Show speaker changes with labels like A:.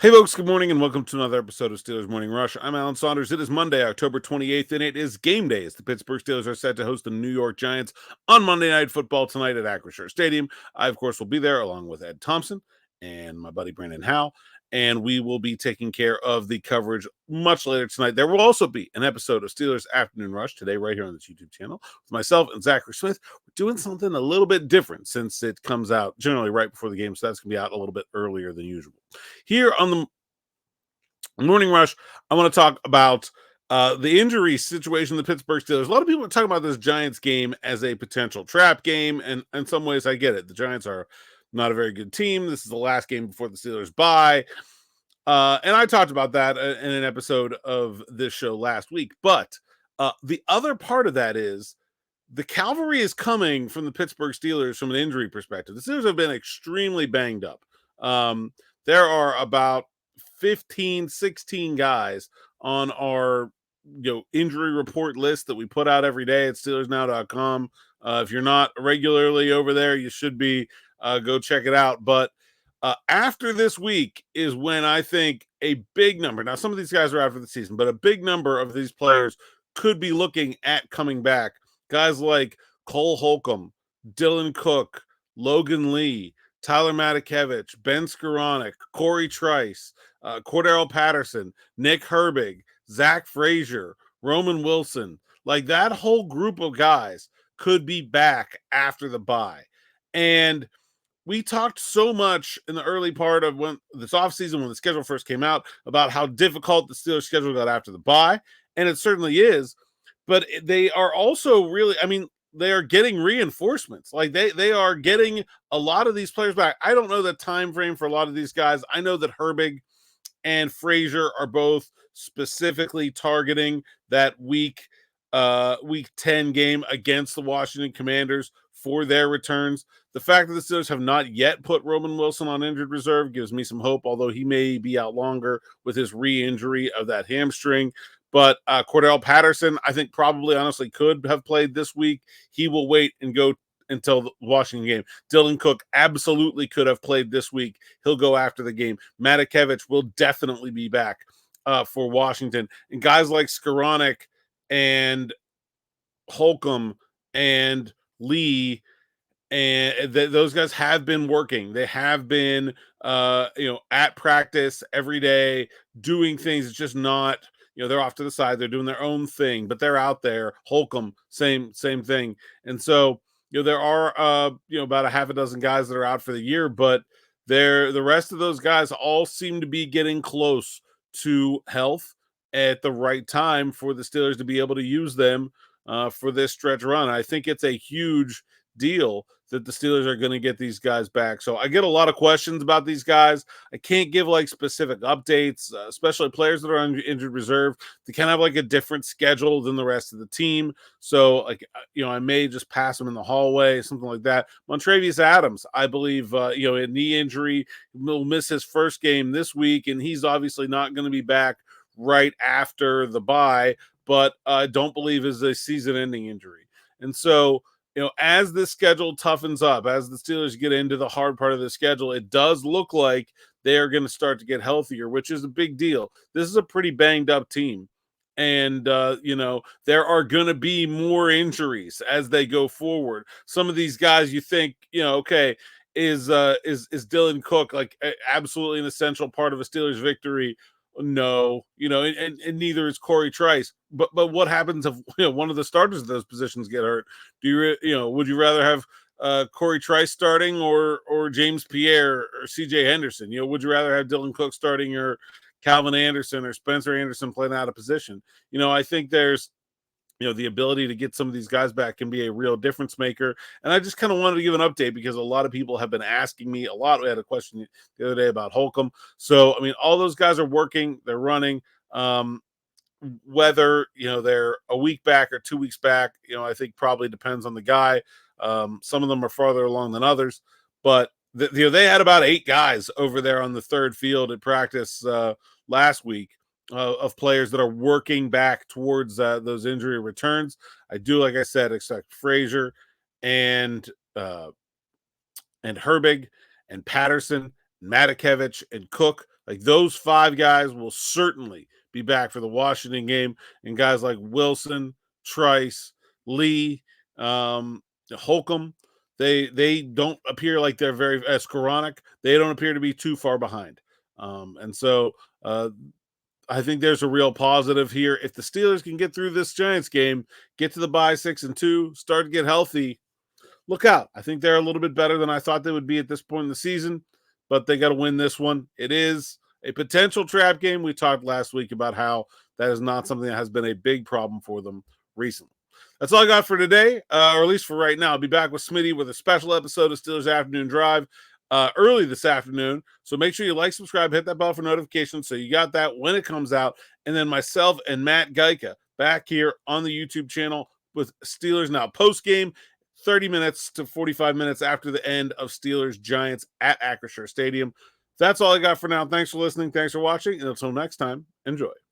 A: Hey folks, good morning and welcome to another episode of Steelers Morning Rush. I'm Alan Saunders. It is Monday, October 28th, and it is game day as the Pittsburgh Steelers are set to host the New York Giants on Monday Night Football tonight at Acrisure Stadium. I, of course, will be there along with Ed Thompson and my buddy Brandon Howe, and we will be taking care of the coverage much later tonight. There will also be an episode of Steelers Afternoon Rush today right here on this YouTube channel with myself and Zachary Smith. We're doing something a little bit different since it comes out generally right before the game, so that's going to be out a little bit earlier than usual. Here on the Morning Rush, I want to talk about the injury situation of the Pittsburgh Steelers. A lot of people are talking about this Giants game as a potential trap game, and in some ways, I get it. The Giants are not a very good team. This is the last game before the Steelers bye. And I talked about that in an episode of this show last week. But the other part of that is the Cavalry is coming from the Pittsburgh Steelers from an injury perspective. The Steelers have been extremely banged up. There are about 15, 16 guys on our injury report list that we put out every day at SteelersNow.com. If you're not regularly over there, you should be. Go check it out. But after this week is when I think a big number, now some of these guys are out for the season, but a big number of these players could be looking at coming back. Guys like Cole Holcomb, Dylan Cook, Logan Lee, Tyler Matakevich, Ben Skowronek, Cory Trice, Cordarrelle Patterson, Nick Herbig, Zach Frazier, Roman Wilson. Like that whole group of guys could be back after the bye. And we talked so much in the early part of when this offseason, when the schedule first came out, about how difficult the Steelers schedule got after the bye. And it certainly is. But they are also really, I mean, they are getting reinforcements. Like they are getting a lot of these players back. I don't know the time frame for a lot of these guys. I know that Herbig and Frazier are both specifically targeting that week 10 game against the Washington Commanders for their returns. The fact that the Steelers have not yet put Roman Wilson on injured reserve gives me some hope, although he may be out longer with his re-injury of that hamstring. But Cordarrelle Patterson, I think probably honestly could have played this week. He will wait and go until the Washington game. Dylan Cook absolutely could have played this week. He'll go after the game. Matakevich will definitely be back for Washington. And guys like Skowronek and Holcomb and Lee and those guys have been working. They have been at practice every day doing things. It's just not, they're off to the side, they're doing their own thing, but they're out there. Holcomb, same thing. And so there are about a half a dozen guys that are out for the year, but the rest of those guys all seem to be getting close to health at the right time for the Steelers to be able to use them for this stretch run. I think it's a huge deal that the Steelers are going to get these guys back. So I get a lot of questions about these guys. I can't give like specific updates, especially players that are on injured reserve. They kind of have like a different schedule than the rest of the team. So like, I may just pass them in the hallway, something like that. Montravius Adams, I believe, a knee injury, will miss his first game this week, and he's obviously not going to be back right after the bye, but I don't believe is a season-ending injury. And so, as this schedule toughens up, as the Steelers get into the hard part of the schedule, it does look like they are going to start to get healthier, which is a big deal. This is a pretty banged up team. And, there are going to be more injuries as they go forward. Some of these guys you think, okay, is Dylan Cook like absolutely an essential part of a Steelers victory? No, and neither is Cory Trice. But what happens if one of the starters of those positions get hurt? Do you would you rather have Cory Trice starting or James Pierre or C.J. Henderson? Would you rather have Dylan Cook starting or Calvin Anderson or Spencer Anderson playing out of position? I think there's the ability to get some of these guys back can be a real difference maker. And I just kind of wanted to give an update because a lot of people have been asking me a lot. We had a question the other day about Holcomb. So, I mean, all those guys are working, they're running. Whether, they're a week back or 2 weeks back, I think probably depends on the guy. Some of them are farther along than others, but they had about 8 guys over there on the third field at practice last week. Of players that are working back towards those injury returns. I do, like I said, expect Frazier and Herbig and Patterson, and Matakevich and Cook Like those 5 guys will certainly be back for the Washington game, and guys like Wilson, Trice, Lee, Holcomb, they don't appear like they're very Skowronek. They don't appear to be too far behind, and so I think there's a real positive here. If the Steelers can get through this Giants game, get to the bye 6-2, start to get healthy, look out. I think they're a little bit better than I thought they would be at this point in the season, but they got to win this one. It is a potential trap game. We talked last week about how that is not something that has been a big problem for them recently. That's all I got for today, or at least for right now. I'll be back with Smitty with a special episode of Steelers Afternoon Drive early this afternoon. So make sure you like, subscribe, hit that bell for notifications so you got that when it comes out. And then myself and Matt Geika back here on the YouTube channel with Steelers Now post-game, 30 minutes to 45 minutes after the end of Steelers Giants at Acrisure Stadium. That's all I got for now. Thanks for listening. Thanks for watching. And until next time, enjoy.